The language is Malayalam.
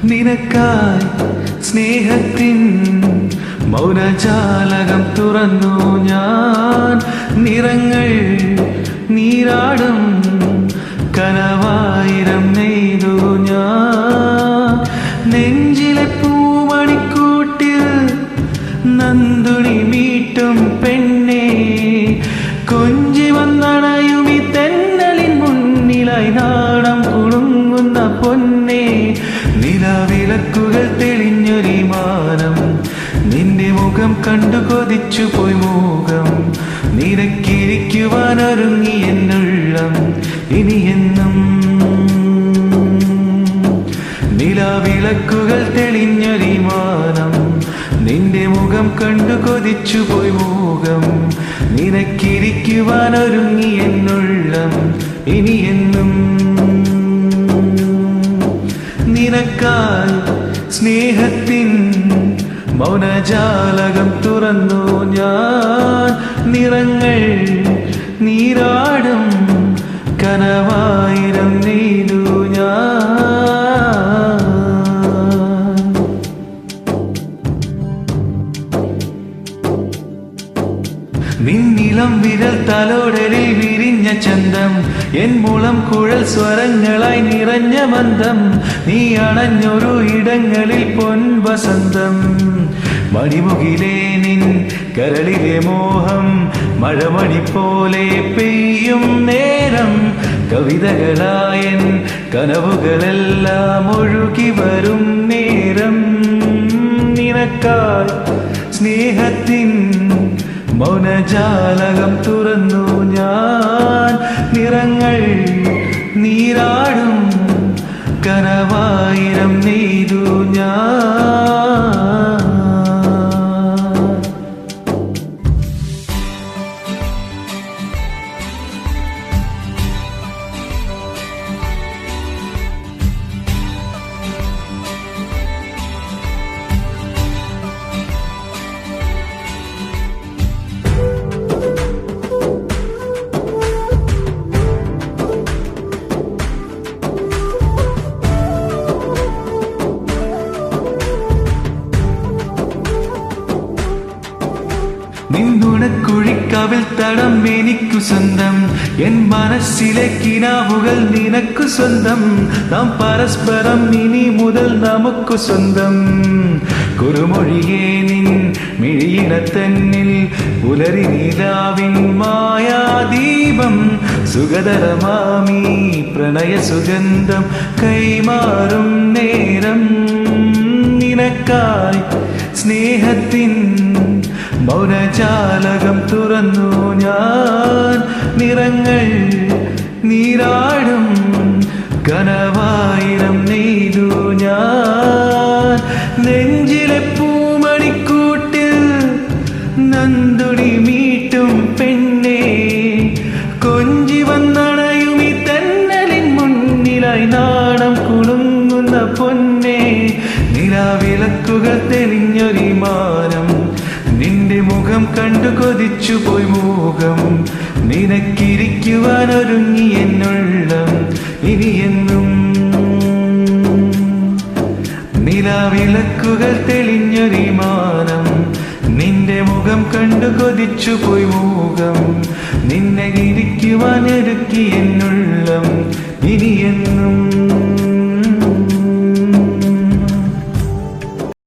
നിനക്കായി സ്നേഹത്തിൻ മൗനജാലകം തുറന്നു ഞാൻ. നിറങ്ങൾ നീരാടും കനവായിരം നെയ്തു ഞാൻ. നെഞ്ചിലെ പൂമണിക്കൂട്ടിൽ നന്ദുണി മീട്ടും പെണ്ണേ, കൊഞ്ചി വന്നണയുമി തെന്നലിൻ മുന്നിലായി നാണം കുടുങ്ങുന്ന പൊന്നേ. നിലാവിളക്കുകൾ തെളിഞ്ഞൊരി മാനം, നിന്റെ മുഖം കണ്ടു കൊതിച്ചു പോയി മോഹം. നിനക്കിരിക്കുവാനൊരുങ്ങി എന്നുള്ളം ഇനിയെന്നും. നിലാവിളക്കുകൾ തെളിഞ്ഞൊരി മാനം, നിന്റെ മുഖം കണ്ടു കൊതിച്ചു പോയി മോഹം. നിനക്കിരിക്കുവാനൊരുങ്ങി എന്നുള്ളം ഇനിയെന്നും. നിനക്കായി സ്നേഹത്തിൻ മൗനജാലകം തുറന്നു ഞാൻ. നിറങ്ങൾ നീരാടും കനവായിരം നെയ്തു ഞാൻ. നിന്നിളം വിരൽ തലോടലിൽ വിരിഞ്ഞ ചന്തം, എൻ മുളം കുഴൽ സ്വരങ്ങളായി നിറഞ്ഞ മന്ദം. നീ അണഞ്ഞൊരു ഇടങ്ങളിൽ പൊൻവസന്തം. മണിമുകിലേ നിൻ കരളിലെ മോഹം മഴമണി പോലെ പെയ്യും നേരം. കവിതകളായൻ കനവുകളെല്ലാം ഒഴുകി വരും നേരം. നിനക്കായി സ്നേഹത്തിൻ മൗനജാലകം തുറന്നു ഞാൻ. നിറങ്ങൾ നീരാടും കനവായിരം നെയ്തു ഞാൻ. നിന്നുണക്കുഴിക്കവിൽ തടം എനിക്കു സ്വന്തം, എൻ മനസ്സിലെ കിനാവുകൾ നിനക്കു സ്വന്തം. നാം പരസ്പരം ഇനി മുതൽ നമുക്കു സ്വന്തം. കുറുമൊഴിയേ നിൻ മിഴിയിടത്തന്നിൽ പുലരി നിലാവിൻ മായാദീപം. സുഖതരമാമീ പ്രണയ സുഗന്ധം കൈമാറും നേരം. നിനക്കായി സ്നേഹത്തിൻ മൗനജാലകം തുറന്നു ഞാൻ. നിറങ്ങൾ നീരാടും കനവായിരം നെയ്തു ഞാൻ. നെഞ്ചിലെ പൂമണിക്കൂട്ടിൽ നന്ദുണി മീട്ടും പെണ്ണേ, കൊഞ്ചി വന്നണയുമി തെന്നലിൻ മുന്നിലായി നാണം കുടുങ്ങുന്ന പൊന്നേ. നിലാവിളക്കുകൾ തെളിഞ്ഞൊരി മാനം, നിന്റെ മുഖം കണ്ടു കൊതിച്ചു പോയി മോഹം. നിനക്കിരിക്കുവാനൊരുങ്ങി എന്നുള്ളം ഇനിയെന്നും. നിലാവിളക്കുകൾ തെളിഞ്ഞൊരി മാനം, നിന്റെ മുഖം കണ്ടു കൊതിച്ചു പോയി മോഹം. നിന്നെ ഇരിക്കുവാനൊരുക്കി എന്നുള്ളം ഇനിയെന്നും.